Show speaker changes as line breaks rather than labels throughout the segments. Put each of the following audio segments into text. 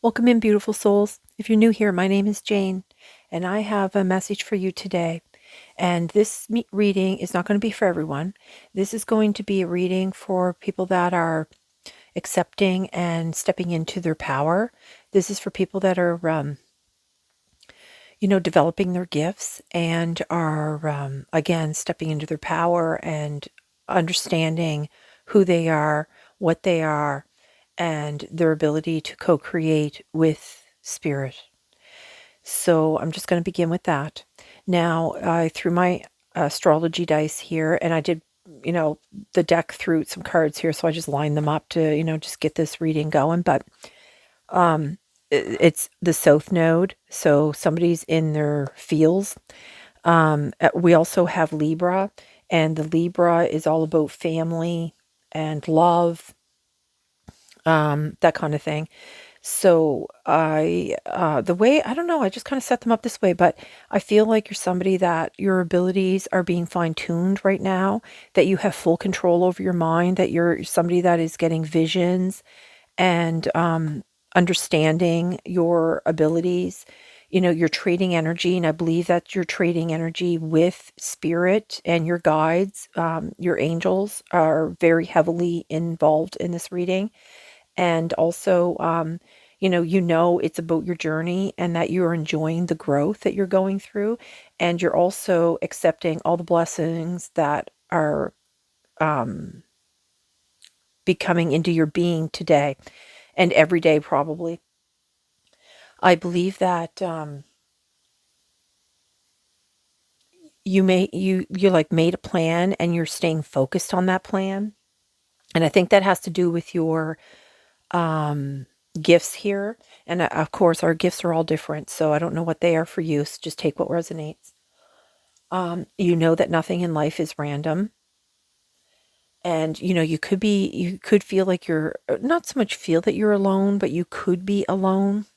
Welcome in, beautiful souls. If you're new here, my name is Jane, and I have a message for you today. And this reading is not going to be for everyone. This is going to be a reading for people that are accepting and stepping into their power. This is for people that are, developing their gifts and are, again, stepping into their power and understanding who they are, what they are, and their ability to co-create with spirit. So I'm just going to begin with that. Now, I threw my astrology dice here, and I did, the deck threw some cards here, so I just lined them up to, just get this reading going. But it's the South Node, so somebody's in their feels. We also have Libra, and the Libra is all about family and love, that kind of thing. So the way, I don't know, I just kind of set them up this way, but I feel like you're somebody that your abilities are being fine-tuned right now, that you have full control over your mind, that you're somebody that is getting visions and understanding your abilities. You're trading energy, and I believe that you're trading energy with spirit and your guides. Your angels are very heavily involved in this reading. And also, it's about your journey and that you're enjoying the growth that you're going through. And you're also accepting all the blessings that are becoming into your being today and every day, probably. I believe that you like made a plan and you're staying focused on that plan. And I think that has to do with your gifts here. And of course, our gifts are all different. So I don't know what they are for you. So just take what resonates. You know that nothing in life is random. And, you could feel like you're not so much feel that you're alone, but you could be alone.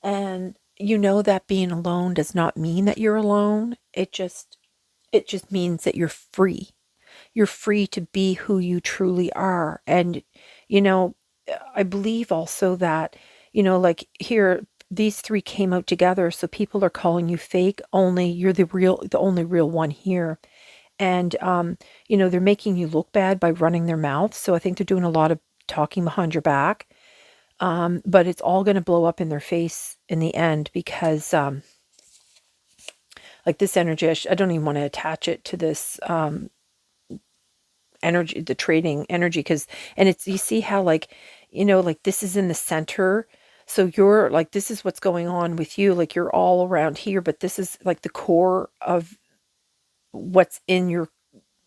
And you know that being alone does not mean that you're alone. It just means that you're free. You're free to be who you truly are. And, you know, I believe also that, like here, these three came out together. So people are calling you fake, only you're the only real one here. And, they're making you look bad by running their mouth. So I think they're doing a lot of talking behind your back. But it's all going to blow up in their face in the end because, like this energy, I don't even want to attach it to this, energy, the trading energy, and it's, you see how like, like this is in the center. So you're like, this is what's going on with you. Like you're all around here, but this is like the core of what's in your,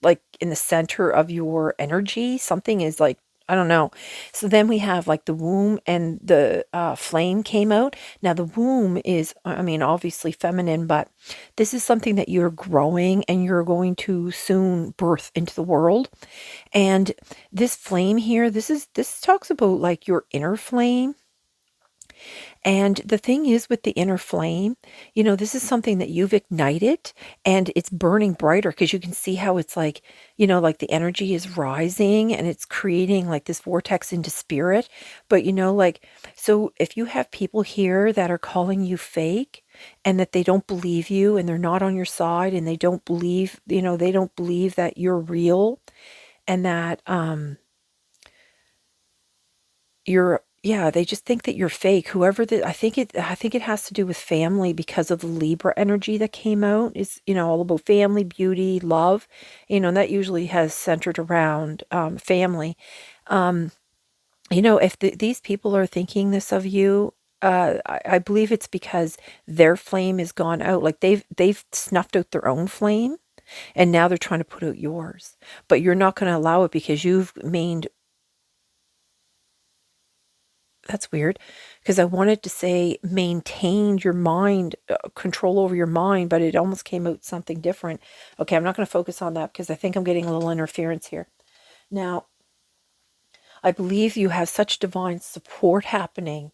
like in the center of your energy. Something is like, I don't know. So then we have like the womb and the flame came out. Now the womb is, I mean, obviously feminine, but this is something that you're growing and you're going to soon birth into the world. And this flame here, this talks about like your inner flame. And the thing is with the inner flame, this is something that you've ignited and it's burning brighter because you can see how it's like, like the energy is rising and it's creating like this vortex into spirit. But, like, so if you have people here that are calling you fake and that they don't believe you and they're not on your side and they don't believe, they don't believe that you're real and that, you're, yeah, they just think that you're fake. Whoever that, I think it has to do with family because of the Libra energy that came out is, all about family, beauty, love, and that usually has centered around family. Um, if these people are thinking this of you, I believe it's because their flame has gone out. Like they've snuffed out their own flame, and now they're trying to put out yours. But you're not going to allow it because you've made, that's weird because I wanted to say maintained your mind, control over your mind, but it almost came out something different. Okay, I'm not going to focus on that because I think I'm getting a little interference here. Now, I believe you have such divine support happening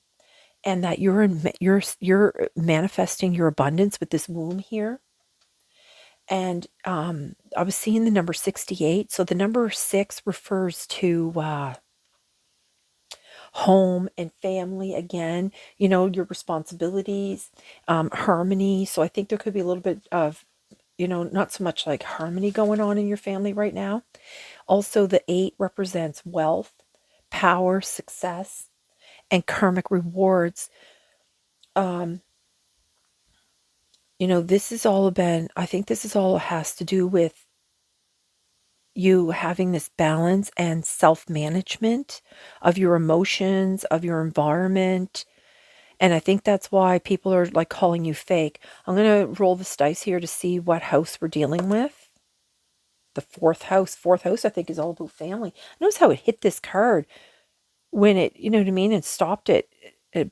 and that you're manifesting your abundance with this womb here. And I was seeing the number 68. So the number 6 refers to home and family again, your responsibilities, harmony. So I think there could be a little bit of, not so much like harmony going on in your family right now. Also, the 8 represents wealth, power, success, and karmic rewards. Um, this is all about, I think this is all has to do with you having this balance and self-management of your emotions, of your environment. And I think that's why people are like calling you fake. I'm going to roll this dice here to see what house we're dealing with. The fourth house. Fourth house, I think, is all about family. Notice how it hit this card when it, you know what I mean, and stopped it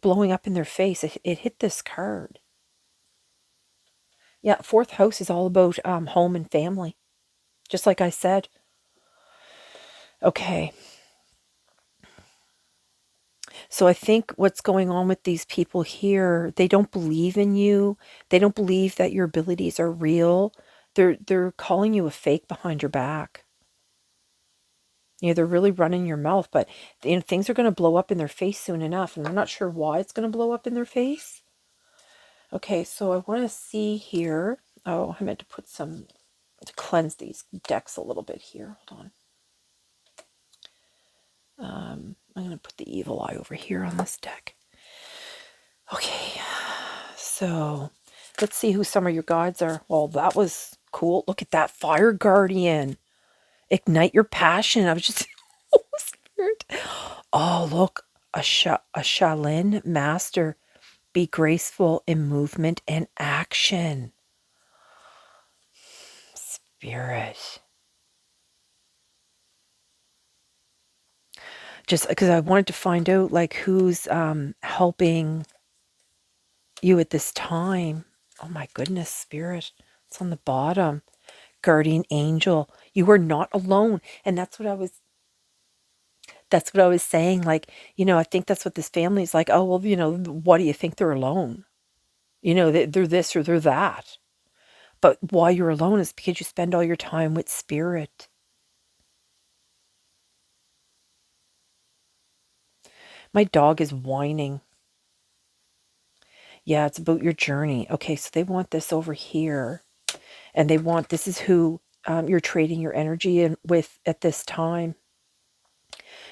blowing up in their face. It hit this card. Yeah, fourth house is all about home and family, just like I said. Okay. So I think what's going on with these people here, they don't believe in you. They don't believe that your abilities are real. They're calling you a fake behind your back. They're really running your mouth, but things are going to blow up in their face soon enough, and I'm not sure why it's going to blow up in their face. Okay, so I want to see here. Oh, I meant to put some to cleanse these decks a little bit here. Hold on. I'm going to put the evil eye over here on this deck. Okay, so let's see who some of your guides are. Well, that was cool. Look at that fire guardian. Ignite your passion. I was just oh, Spirit. Oh, look, a Shaolin master. Be graceful in movement and action. Spirit. Just because I wanted to find out like who's helping you at this time. Oh my goodness, Spirit. It's on the bottom. Guardian angel. You are not alone. And that's what I was saying. Like, I think that's what this family is like. Oh, well, what do you think they're alone? They're this or they're that. But why you're alone is because you spend all your time with spirit. My dog is whining. Yeah, it's about your journey. Okay, so they want this over here. And they want, this is who you're trading your energy in with at this time.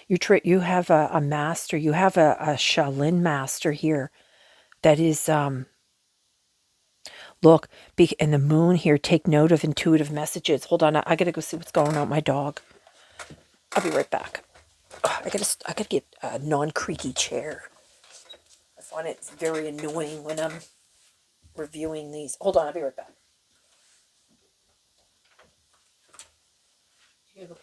You have a master. You have a Shaolin master here that is, look, and the moon here, take note of intuitive messages. Hold on, I gotta go see what's going on with my dog. I'll be right back. I gotta get a non-creaky chair. I find it very annoying when I'm reviewing these. Hold on, I'll be right back. Do you need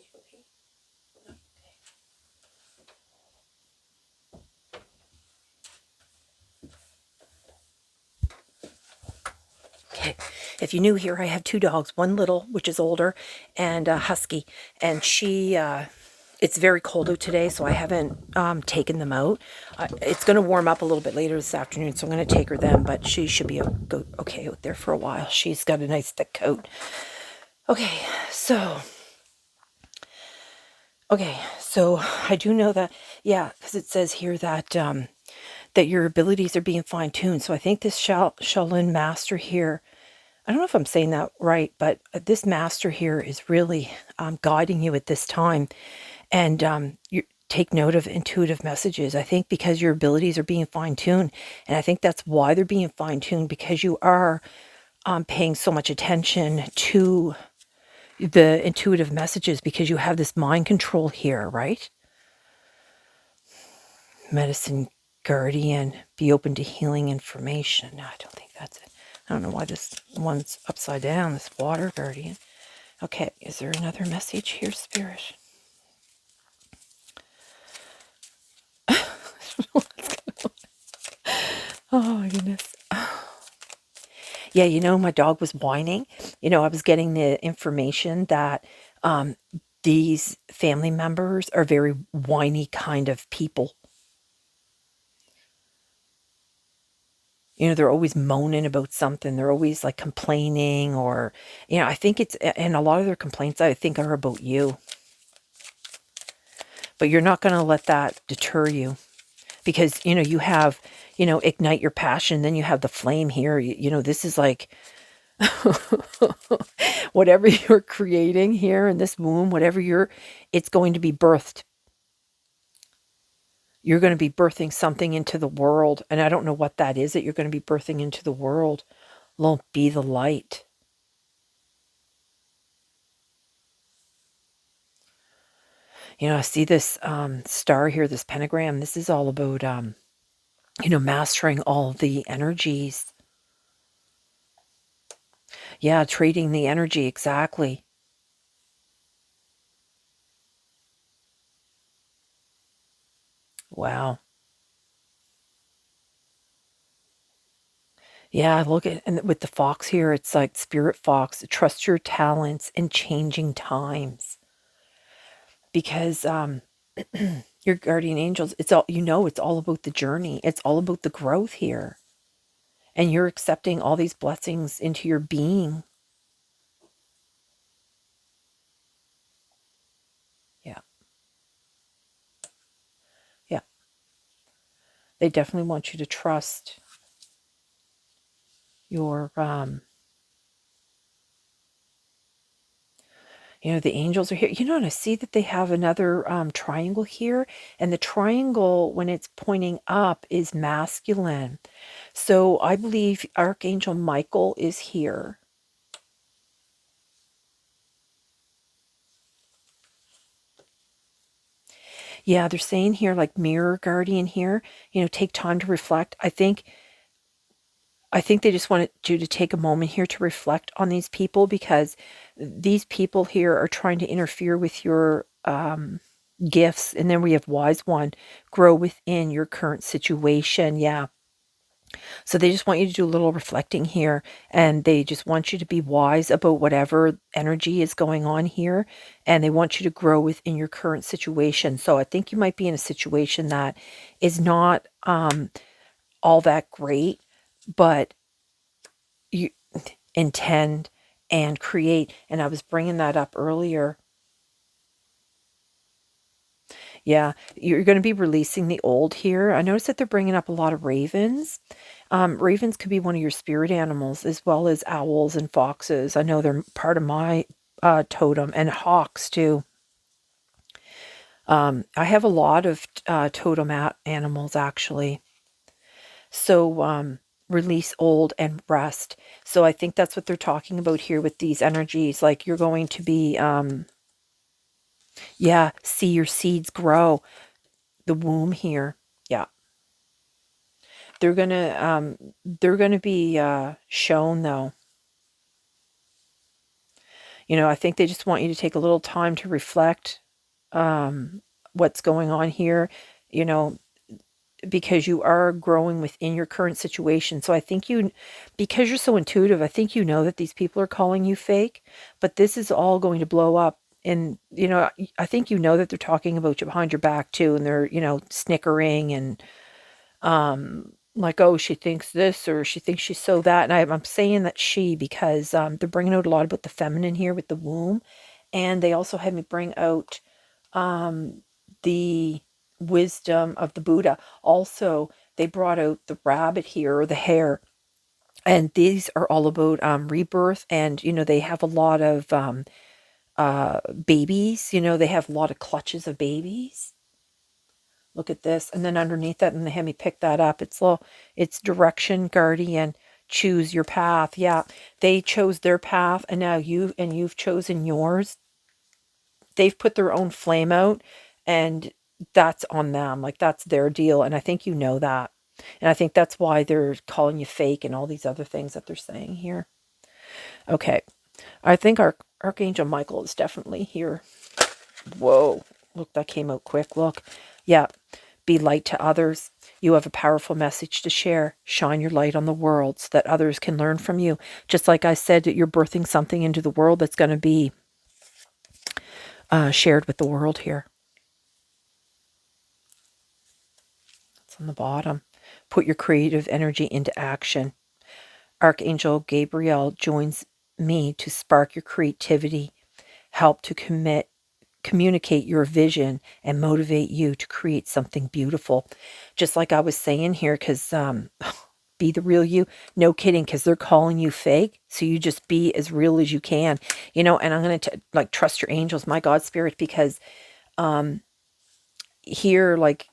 to go pee? No? Okay. If you're new here, I have 2 dogs. One little, which is older, and a husky. And it's very cold out today, so I haven't taken them out. It's going to warm up a little bit later this afternoon, so I'm going to take her then, but she should be okay out there for a while. She's got a nice thick coat. Okay, so I do know that, yeah, because it says here that that your abilities are being fine-tuned. So I think this Shaolin master here, I don't know if I'm saying that right, but this master here is really guiding you at this time. And you take note of intuitive messages. I think because your abilities are being fine-tuned. And I think that's why they're being fine-tuned, because you are paying so much attention to the intuitive messages, because you have this mind control here, right? Medicine guardian, be open to healing information. No, I don't think that's it. I don't know why this one's upside down, this water guardian. Okay, is there another message here, Spirit? Oh my goodness. Yeah, my dog was whining. I was getting the information that these family members are very whiny kind of people. You know, they're always moaning about something. They're always like complaining, or, you know, I think it's, and a lot of their complaints I think are about you. But you're not going to let that deter you, because, you know, you have, you know, ignite your passion. Then you have the flame here. You know, this is like whatever you're creating here in this womb, it's going to be birthed. You're going to be birthing something into the world. And I don't know what that is that you're going to be birthing into the world. Won't be the light. You know, I see this star here, this pentagram. This is all about, you know, mastering all the energies. Yeah, trading the energy, exactly. Wow. Yeah, look at, and with the fox here, it's like spirit fox, trust your talents in changing times. Because your guardian angels, it's all, you know, it's all about the journey. It's all about the growth here. And you're accepting all these blessings into your being. Yeah. Yeah. They definitely want you to trust your you know, the angels are here. You know, and I see that they have another triangle here. And the triangle, when it's pointing up, is masculine. So I believe Archangel Michael is here. Yeah, they're saying here, like mirror guardian here, you know, take time to reflect. I think they just wanted you to take a moment here to reflect on these people, because these people here are trying to interfere with your gifts. And then we have wise one, grow within your current situation. Yeah. So they just want you to do a little reflecting here, and they just want you to be wise about whatever energy is going on here, and they want you to grow within your current situation. So I think you might be in a situation that is not all that great, but you intend and create. And I was bringing that up earlier. Yeah, you're going to be releasing the old here. I noticed that they're bringing up a lot of ravens. Ravens could be one of your spirit animals, as well as owls and foxes. I know they're part of my totem, and hawks too. I have a lot of totem animals, actually. So release old and rest. So I think that's what they're talking about here with these energies. Like, you're going to be, yeah, see your seeds grow. The womb here. Yeah. They're gonna be shown, though. You know, I think they just want you to take a little time to reflect what's going on here, you know, because you are growing within your current situation. So I think because you're so intuitive, I think you know that these people are calling you fake, but this is all going to blow up. And, you know, I think you know that they're talking about you behind your back too, and they're, you know, snickering and like, oh, she thinks this, or she thinks she's so that. And I'm saying that she, because they're bringing out a lot about the feminine here with the womb. And they also had me bring out the wisdom of the Buddha. Also, they brought out the rabbit here, or the hare. And these are all about rebirth. And, you know, they have a lot of babies. You know, they have a lot of clutches of babies. Look at this. And then underneath that, and they had me pick that up. It's direction, guardian, choose your path. Yeah, they chose their path, and now you've chosen yours. They've put their own flame out, and that's on them. Like, that's their deal. And I think you know that. And I think that's why they're calling you fake and all these other things that they're saying here. Okay. I think our Archangel Michael is definitely here. Whoa. Look, that came out quick. Look. Yeah. Be light to others. You have a powerful message to share. Shine your light on the world so that others can learn from you. Just like I said, that you're birthing something into the world that's going to be shared with the world here. It's on the bottom. Put your creative energy into action. Archangel Gabriel joins me to spark your creativity, help to communicate your vision, and motivate you to create something beautiful. Just like I was saying here, because be the real you. No kidding, because they're calling you fake. So you just be as real as you can, and I'm going to like trust your angels, my God spirit, because here, like,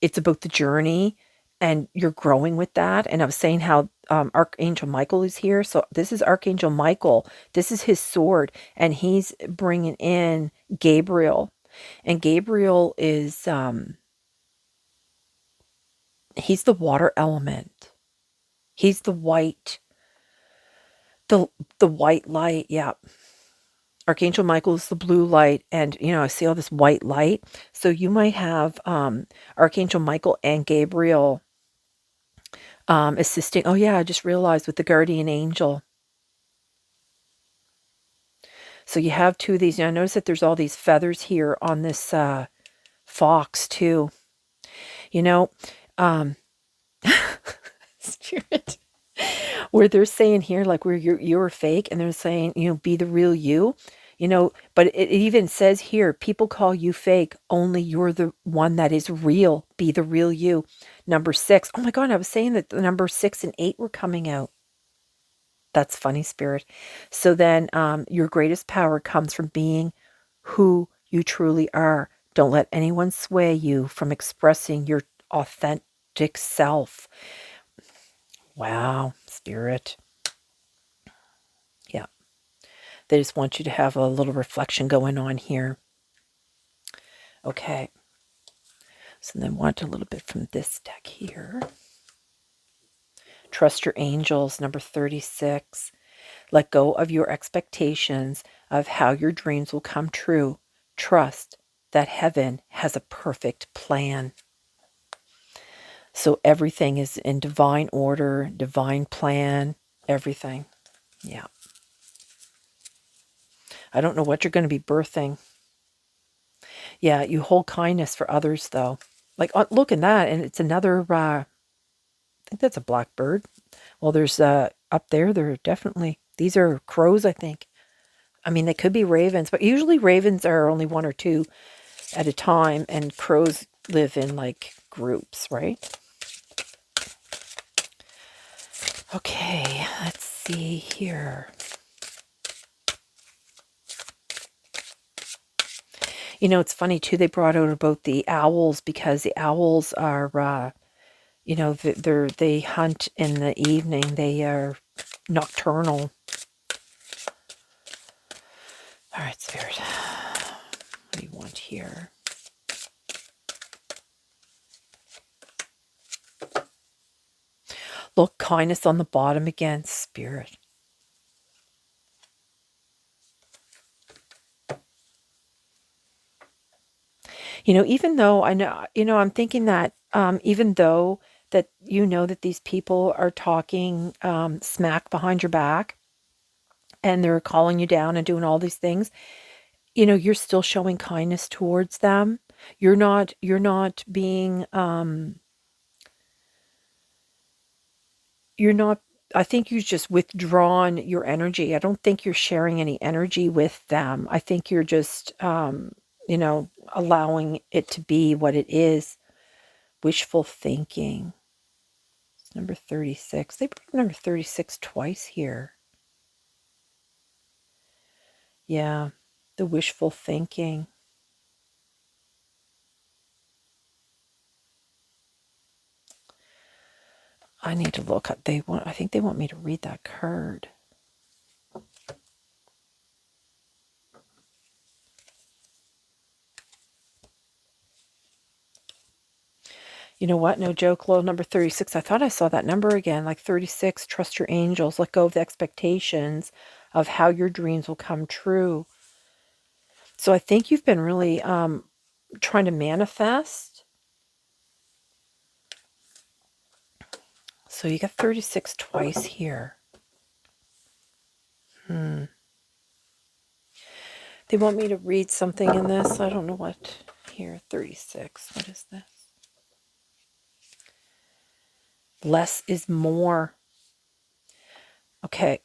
it's about the journey and you're growing with that. And I was saying how Archangel Michael is here. So this is Archangel Michael. This is his sword, and he's bringing in Gabriel. And Gabriel is he's the water element. He's the the white light. Yeah. Archangel Michael is the blue light, and I see all this white light. So you might have Archangel Michael and Gabriel assisting. Oh yeah, I just realized with the guardian angel. So you have two of these. Now notice that there's all these feathers here on this fox too. You know, um, spirit, where they're saying here, like, where you're fake, and they're saying, be the real you. But it even says here, people call you fake, only you're the one that is real. Be the real you. Number 6. Oh my God, I was saying that the number 6 and 8 were coming out. That's funny, spirit. So then your greatest power comes from being who you truly are. Don't let anyone sway you from expressing your authentic self. Wow, spirit. Yeah. They just want you to have a little reflection going on here. Okay. So then want a little bit from this deck here. Trust your angels, number 36. Let go of your expectations of how your dreams will come true. Trust that heaven has a perfect plan. So everything is in divine order, divine plan, everything. Yeah. I don't know what you're going to be birthing. Yeah, you hold kindness for others, though. Like, look at that, and it's another, I think that's a blackbird. Well, there's, up there are definitely, these are crows, I think. I mean, they could be ravens, but usually ravens are only one or two at a time, and crows live in, like, groups, right? Okay, let's see here. It's funny, too, they brought out about the owls, because the owls are, they hunt in the evening. They are nocturnal. All right, Spirit. What do you want here? Look, kindness on the bottom again, Spirit. Even though I know, I'm thinking that even though that that these people are talking smack behind your back, and they're calling you down and doing all these things, you're still showing kindness towards them. You're not being you're not I think you've just withdrawn your energy. I don't think you're sharing any energy with them. I think you're just allowing it to be what it is. Wishful thinking. It's number 36. They brought number 36 twice here. Yeah, the wishful thinking. I need to look up. I think they want me to read that card. You know what? No joke. Low number 36. I thought I saw that number again. Like 36. Trust your angels. Let go of the expectations of how your dreams will come true. So I think you've been really trying to manifest. So you got 36 twice here. They want me to read something in this. I don't know what. Here, 36. What is this? Less is more. Okay.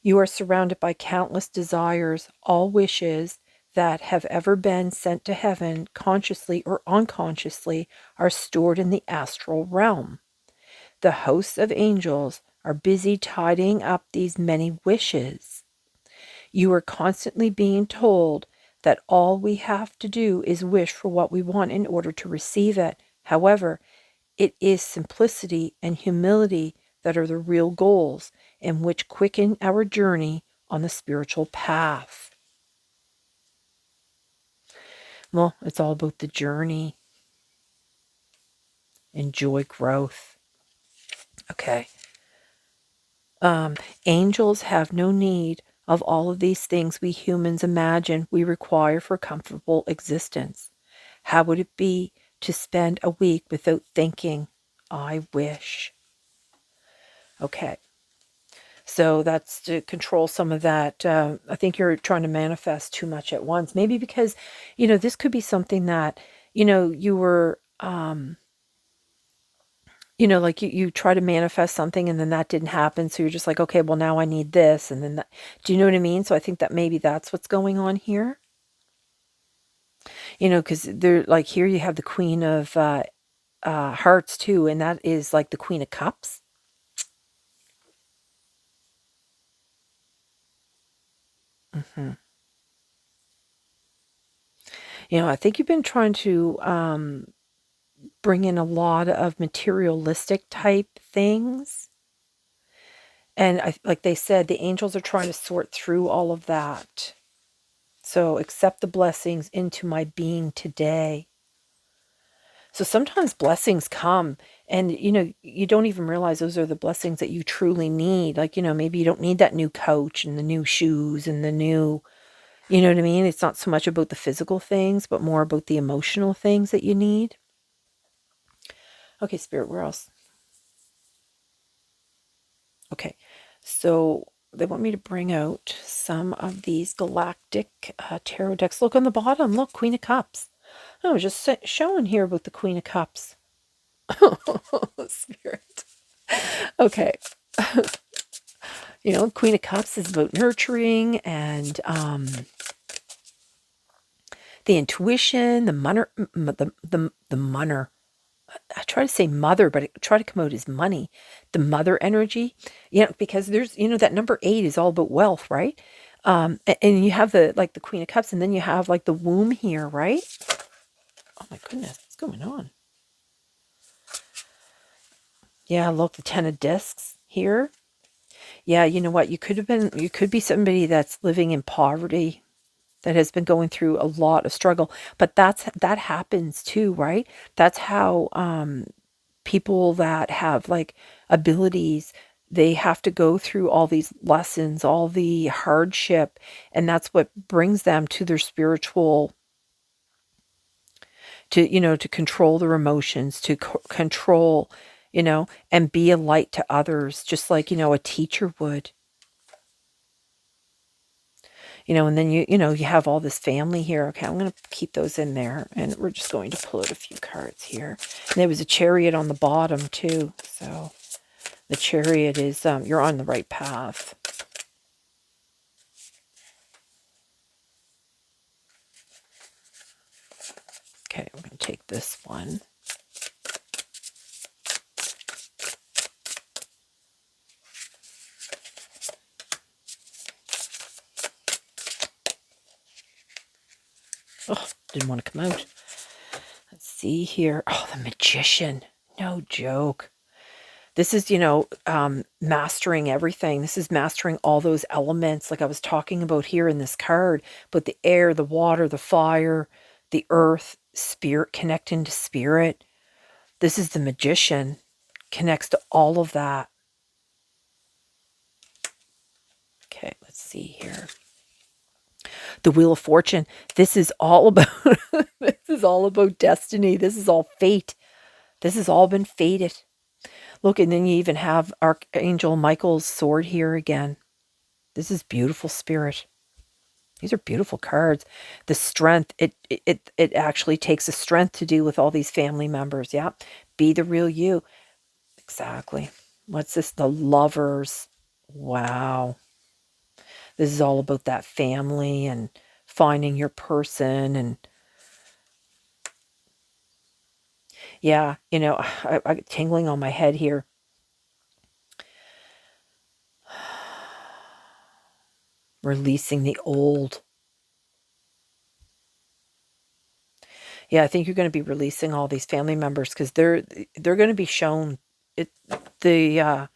You are surrounded by countless desires, all wishes that have ever been sent to heaven, consciously or unconsciously, are stored in the astral realm. The hosts of angels are busy tidying up these many wishes. You are constantly being told that all we have to do is wish for what we want in order to receive it. However, it is simplicity and humility that are the real goals and which quicken our journey on the spiritual path. Well, it's all about the journey. Enjoy growth. Okay. Angels have no need of all of these things we humans imagine we require for comfortable existence. How would it be to spend a week without thinking, I wish? Okay. So that's to control some of that. I think you're trying to manifest too much at once. Maybe because, this could be something that, you were, like you try to manifest something and then that didn't happen. So you're just like, okay, well now I need this. And then that, do you know what I mean? So I think that maybe that's what's going on here. Because they're like here you have the Queen of Hearts too. And that is like the Queen of Cups. hmm I think you've been trying to bring in a lot of materialistic type things. And like they said, the angels are trying to sort through all of that. So accept the blessings into my being today. So sometimes blessings come and, you don't even realize those are the blessings that you truly need. Like, maybe you don't need that new couch and the new shoes and the new, you know what I mean? It's not so much about the physical things, but more about the emotional things that you need. Okay, Spirit, where else? Okay, so they want me to bring out some of these galactic tarot decks. Look on the bottom. Look, Queen of Cups. I was just showing here about the Queen of Cups. Spirit. Okay. Queen of Cups is about nurturing and the intuition, the munner, the munner. I try to say mother, but I try to come out as money. The mother energy, because there's, that number 8 is all about wealth, right? And you have the Queen of Cups, and then you have like the womb here, right? Oh my goodness, what's going on? Yeah, look, the 10 of discs here. Yeah, you know what? You could be somebody that's living in poverty, that has been going through a lot of struggle, but that happens too, right? That's how people that have like abilities, they have to go through all these lessons, all the hardship, and that's what brings them to their spiritual, to control their emotions, to control, and be a light to others, just like, a teacher would. And then you have all this family here. Okay, I'm going to keep those in there, and we're just going to pull out a few cards here. And there was a Chariot on the bottom too, so the Chariot is you're on the right path. Okay, we're going to take this one. Oh, didn't want to come out. Let's see here. Oh, the Magician. No joke. This is, mastering everything. This is mastering all those elements like I was talking about here in this card. But the air, the water, the fire, the earth, spirit, connecting to spirit. This is the Magician. Connects to all of that. Okay, let's see here. The Wheel of Fortune. This is all about this is all about destiny. This is all fate. This has all been fated. Look, and then you even have Archangel Michael's sword here again. This is beautiful, Spirit. These are beautiful cards. The strength, it actually takes a strength to deal with all these family members. Yeah. Be the real you. Exactly. What's this? The Lovers. Wow. This is all about that family and finding your person. And yeah, you know, I get tingling on my head here. Releasing the old. Yeah, I think you're going to be releasing all these family members because they're going to be shown it the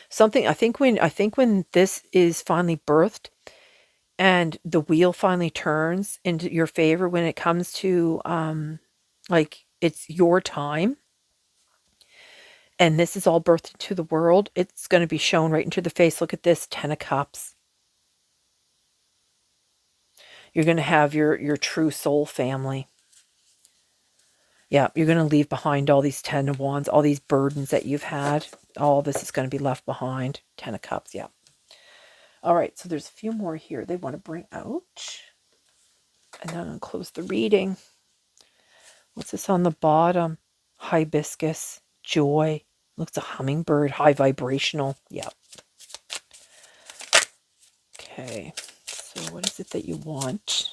something. I think when this is finally birthed and the wheel finally turns into your favor when it comes to like it's your time and this is all birthed into the world, it's going to be shown right into the face. Look at this, 10 of Cups. You're going to have your true soul family. Yeah, you're going to leave behind all these 10 of Wands, all these burdens that you've had. All this is going to be left behind. 10 of Cups, yeah. All right, so there's a few more here they want to bring out. And then I'm going to close the reading. What's this on the bottom? Hibiscus, joy. Looks a hummingbird, high vibrational. Yeah. Okay, so what is it that you want?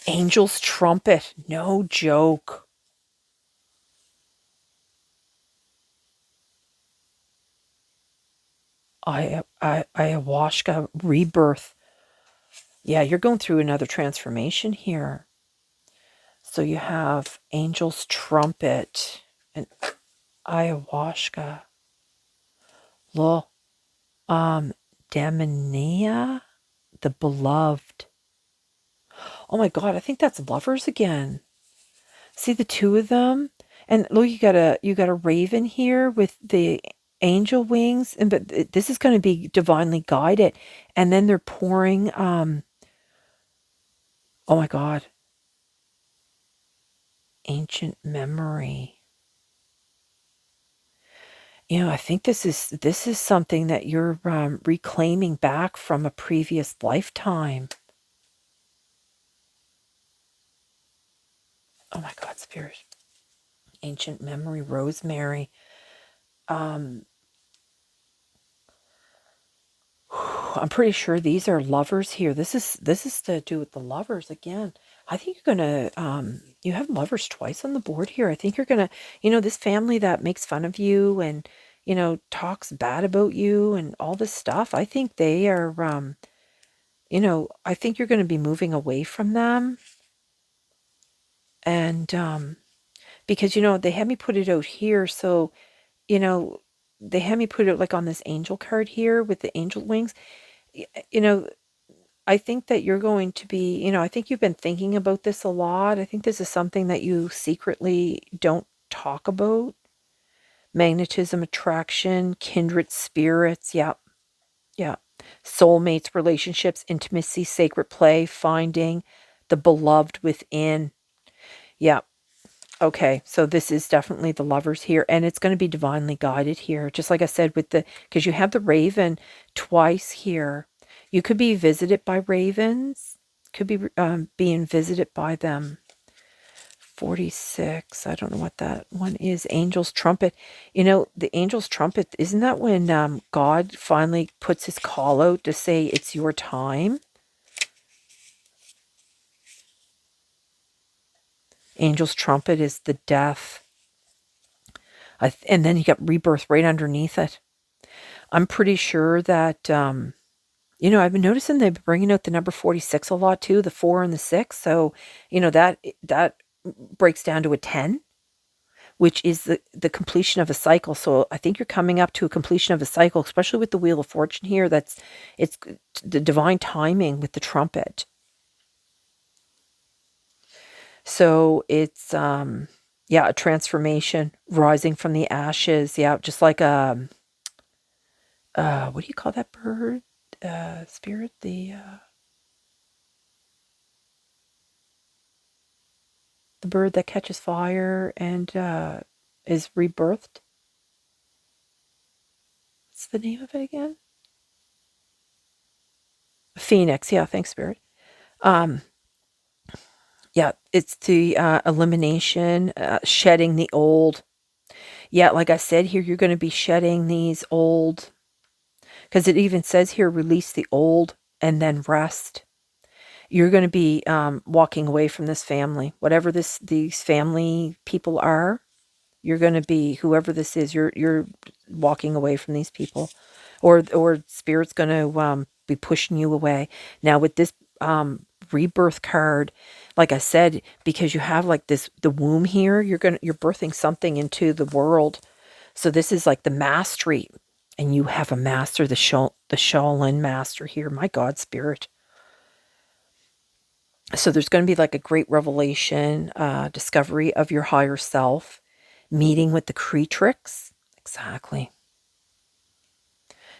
Angel's trumpet. No joke. Ayahuasca rebirth. Yeah, you're going through another transformation here. So you have Angel's trumpet and ayahuasca. Lo, Demonia, the beloved. Oh my God, I think that's lovers again. See the two of them? And look, you got a raven here with the angel wings, and but this is going to be divinely guided. And then they're pouring oh my God, ancient memory. You know, I think this is something that you're reclaiming back from a previous lifetime. Oh my God, spirit. Ancient memory, rosemary. Um, I'm pretty sure these are lovers here. This is to do with the lovers again. I think you're gonna you have lovers twice on the board here. I think you're gonna, this family that makes fun of you and talks bad about you and all this stuff. I think they are I think you're gonna be moving away from them. And because they had me put it out here, so you know they had me put it like on this angel card here with the angel wings. You know, I think that you're going to be, I think you've been thinking about this a lot. I think this is something that you secretly don't talk about. Magnetism, attraction, kindred spirits. Yeah. Yeah. Soulmates, relationships, intimacy, sacred play, finding the beloved within. Yeah. Okay. So this is definitely the lovers here, and it's going to be divinely guided here. Just like I said, because you have the raven twice here. You could be visited by ravens, could be being visited by them. 46. I don't know what that one is. Angel's trumpet. The angel's trumpet, isn't that when God finally puts his call out to say it's your time? Angel's trumpet is the death. And then you got rebirth right underneath it. I'm pretty sure that I've been noticing they've been bringing out the number 46 a lot too, the 4 and the 6. So, that breaks down to a 10, which is the completion of a cycle. So I think you're coming up to a completion of a cycle, especially with the Wheel of Fortune here. It's the divine timing with the trumpet. So it's a transformation, rising from the ashes. Yeah, just like what do you call that bird? Spirit, the bird that catches fire and is rebirthed. What's the name of it again? Phoenix. Yeah, thanks, Spirit. Um, yeah, it's the elimination, shedding the old. Yeah, like I said here, you're going to be shedding these old, because it even says here, release the old and then rest. You're going to be walking away from this family, whatever these family people are. You're going to be, whoever this is, you're walking away from these people, or spirit's going to be pushing you away. Now with this rebirth card, like I said, because you have like this, the womb here, you're birthing something into the world. So this is like the mastery, and you have a master, the Shaolin master here. My God, spirit. So there's going to be like a great revelation, discovery of your higher self, meeting with the creatrix. Exactly.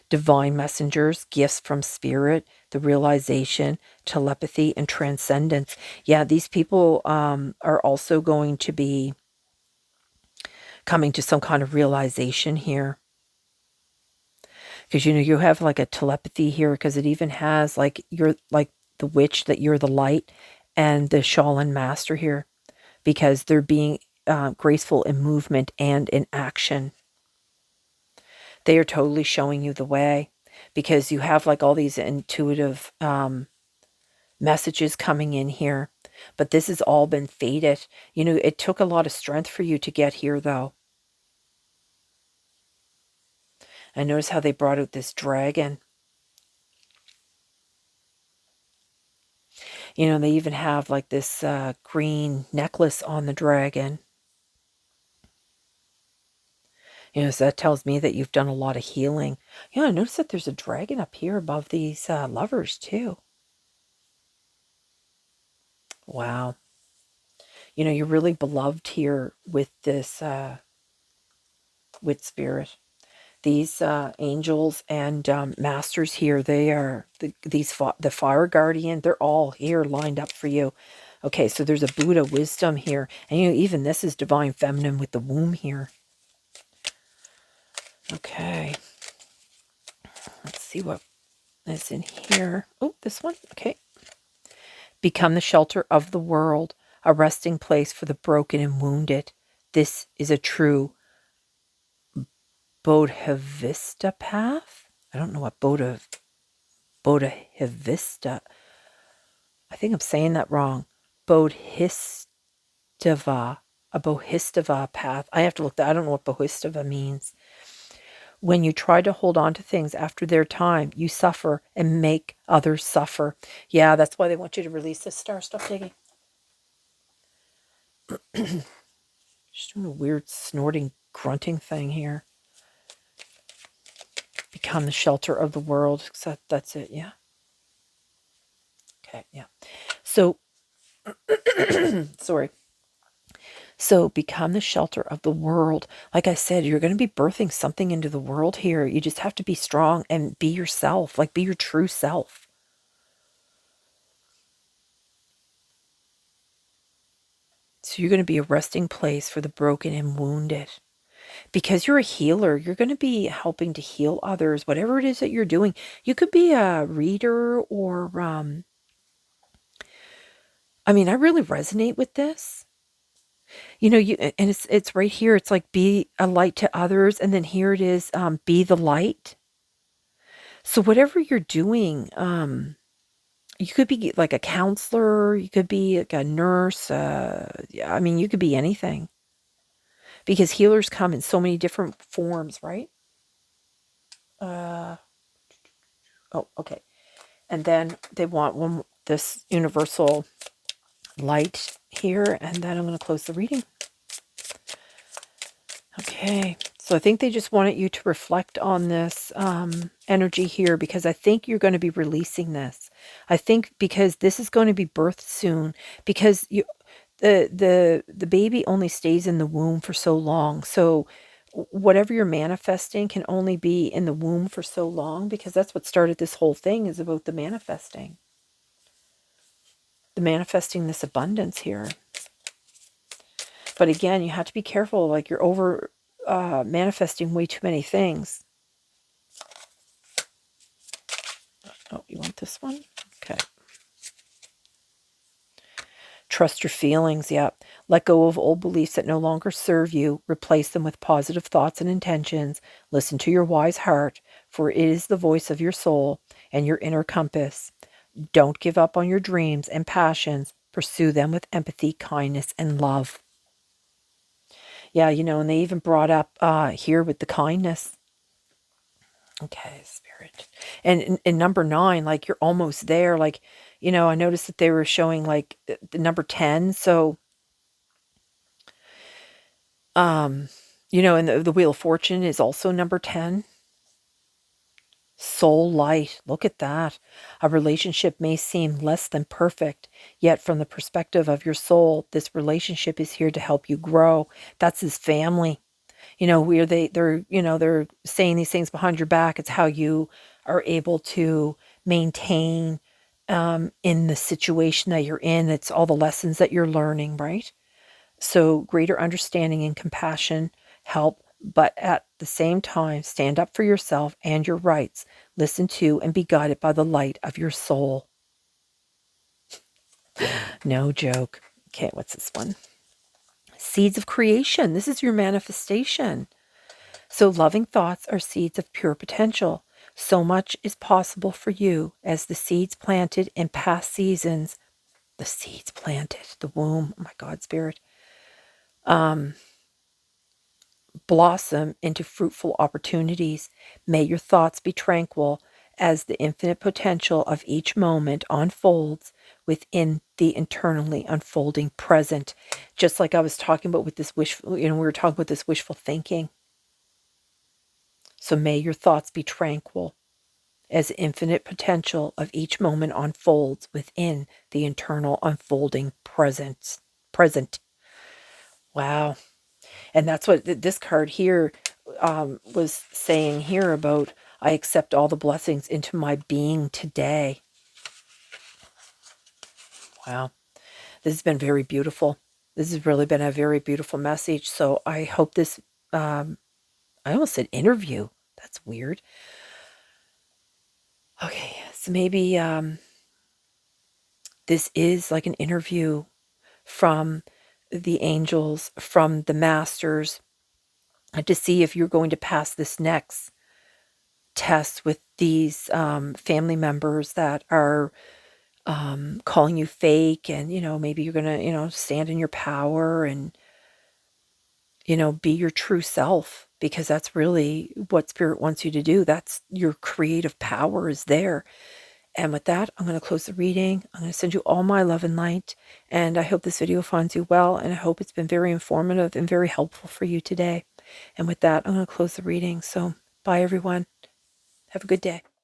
Divine messengers, gifts from spirit, the realization, telepathy, and transcendence. Yeah, these people are also going to be coming to some kind of realization here. Because, you have like a telepathy here, because it even has like, you're like the witch, that you're the light, and the Shaolin master here, because they're being graceful in movement and in action. They are totally showing you the way, because you have like all these intuitive messages coming in here. But this has all been fated. It took a lot of strength for you to get here, though. And notice how they brought out this dragon. They even have like this green necklace on the dragon. So that tells me that you've done a lot of healing. I notice that there's a dragon up here above these lovers too. Wow. You're really beloved here with this, with spirit. These angels and masters here, they are the fire guardian. They're all here lined up for you. Okay, so there's a Buddha wisdom here. And even this is divine feminine with the womb here. Okay. Let's see what is in here. Oh, this one. Okay. Become the shelter of the world, a resting place for the broken and wounded. This is a true Bodhivista path. I don't know what Bodhivista. I think I'm saying that wrong. Bodhisattva, a Bodhisattva path. I have to look that. I don't know what Bodhisattva means. When you try to hold on to things after their time, you suffer and make others suffer. Yeah, that's why they want you to release this star. Stop digging. Just doing a weird snorting, grunting thing here. Become the shelter of the world. Except that's it, yeah. Okay, yeah. So, sorry. So become the shelter of the world. Like I said, you're going to be birthing something into the world here. You just have to be strong and be yourself, like be your true self. So you're going to be a resting place for the broken and wounded. Because you're a healer, you're going to be helping to heal others, whatever it is that you're doing. You could be a reader or, I really resonate with this. And it's right here. It's like, be a light to others. And then here it is, be the light. So whatever you're doing, you could be like a counselor, you could be like a nurse, you could be anything. Because healers come in so many different forms, right? Oh, okay. And then they want this universal light here, and then I'm going to close the reading. Okay. So I think they just wanted you to reflect on this energy here, because I think you're going to be releasing this. I think because this is going to be birthed soon, because the baby only stays in the womb for so long. So whatever you're manifesting can only be in the womb for so long, because that's what started this whole thing, is about the manifesting. The manifesting this abundance here. But again, you have to be careful, like you're over manifesting way too many things. Oh, you want this one? Okay. Trust your feelings. Yeah. Let go of old beliefs that no longer serve you. Replace them with positive thoughts and intentions. Listen to your wise heart, for it is the voice of your soul and your inner compass. Don't give up on your dreams and passions. Pursue them with empathy, kindness, and love. Yeah, and they even brought up here with the kindness. Okay, spirit. And in number 9, like you're almost there. Like, I noticed that they were showing like the number 10. So, and the Wheel of Fortune is also number 10. Soul light. Look at that. A relationship may seem less than perfect, yet from the perspective of your soul, this relationship is here to help you grow. That's his family. Where they're saying these things behind your back. It's how you are able to maintain in the situation that you're in. It's all the lessons that you're learning, right? So greater understanding and compassion help, but at the same time, stand up for yourself and your rights. Listen to and be guided by the light of your soul. No joke. Okay, what's this one? Seeds of creation. This is your manifestation. So loving thoughts are seeds of pure potential. So much is possible for you as the seeds planted in past seasons. The seeds planted, the womb, oh my God, spirit, blossom into fruitful opportunities. May your thoughts be tranquil as the infinite potential of each moment unfolds within the internally unfolding present. Just like I was talking about with this we were talking about this wishful thinking. So may your thoughts be tranquil as infinite potential of each moment unfolds within the internal unfolding present. Wow. And that's what this card here was saying here about, I accept all the blessings into my being today. Wow. This has been very beautiful. This has really been a very beautiful message. So I hope this, I almost said interview. That's weird. Okay, so maybe this is like an interview from the angels, from the masters, to see if you're going to pass this next test with these family members that are calling you fake. And, maybe you're going to, stand in your power and, be your true self, because that's really what spirit wants you to do. That's your creative power is there. And with that, I'm going to close the reading. I'm going to send you all my love and light. And I hope this video finds you well. And I hope it's been very informative and very helpful for you today. And with that, I'm going to close the reading. So bye, everyone. Have a good day.